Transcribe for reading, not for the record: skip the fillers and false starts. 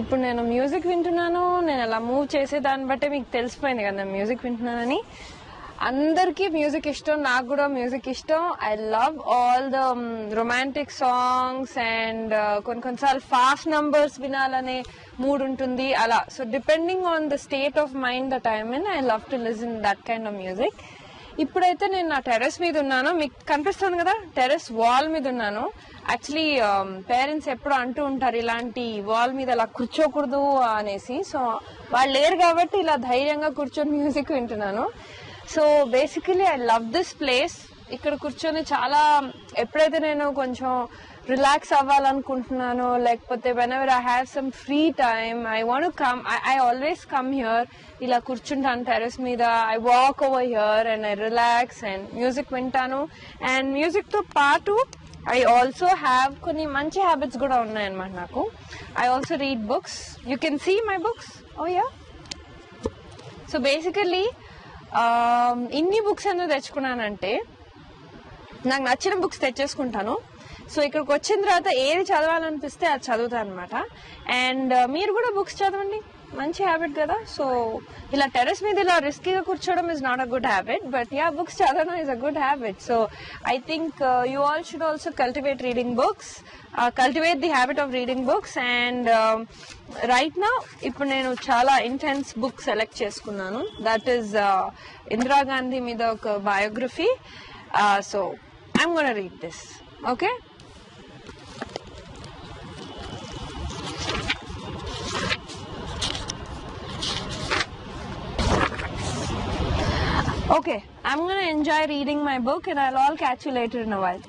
ఇప్పుడు నేను మ్యూజిక్ వింటున్నాను, నేను అలా మూవ్ చేసే దాన్ని బట్టే మీకు తెలిసిపోయింది కదా నేను మ్యూజిక్ వింటున్నానని. అందరికీ మ్యూజిక్ ఇష్టం, నాకు కూడా మ్యూజిక్ ఇష్టం. I love all the romantic songs and కొన్నిసార్లు ఫాస్ట్ నంబర్స్ వినాలనే మూడ్ ఉంటుంది అలా. So depending on the state of mind that I'm in, I love to listen that kind of music. ఇప్పుడైతే నేను నా టెర్రస్ మీద ఉన్నాను, మీకు కనిపిస్తుంది కదా టెర్రస్ వాల్ మీద ఉన్నాను. యాక్చువల్లీ పేరెంట్స్ ఎప్పుడు అంటూ ఉంటారు ఇలాంటి వాల్ మీద అలా కూర్చోకూడదు అనేసి. సో వాళ్ళు లేరు కాబట్టి ఇలా ధైర్యంగా కూర్చొని మ్యూజిక్ వింటున్నాను. So basically I love this place. ఇక్కడ కూర్చొని చాలా, ఎప్పుడైతే నేను కొంచెం రిలాక్స్ అవ్వాలనుకుంటున్నాను, లేకపోతే when ever I have some free time I want come, I always come here. ఇలా కూర్చుంటాను టెర్రస్ మీద, I walk over here and I relax and music వింటాను. అండ్ మ్యూజిక్ తో పాటు ఐ ఆల్సో హ్యావ్ కొన్ని మంచి హ్యాబిట్స్ కూడా ఉన్నాయన్నమాట నాకు. I also read books. You can see my books. Oh yeah. So basically ఇన్ని బుక్స్ ఎందుకు తెచ్చుకున్నానంటే, నాకు నచ్చిన బుక్స్ తెచ్చేసుకుంటాను. సో ఇక్కడికి వచ్చిన తర్వాత ఏది చదవాలనిపిస్తే అది చదువుతాను అనమాట. అండ్ మీరు కూడా బుక్స్ చదవండి, మంచి హ్యాబిట్ కదా. సో ఇలా టెర్రస్ మీద ఇలా రిస్కీగా కూర్చోవడం is not a good habit, but ya books చదవడం is a good habit. So I think you all should also cultivate reading books, cultivate the habit of reading books. And right now ఇప్పుడు నేను చాలా intense book select చేసుకున్నాను. That is Indira Gandhi మీద ఒక biography. So I'm gonna read this. Okay. Okay, I'm gonna enjoy reading my book and I'll all catch you later in a while.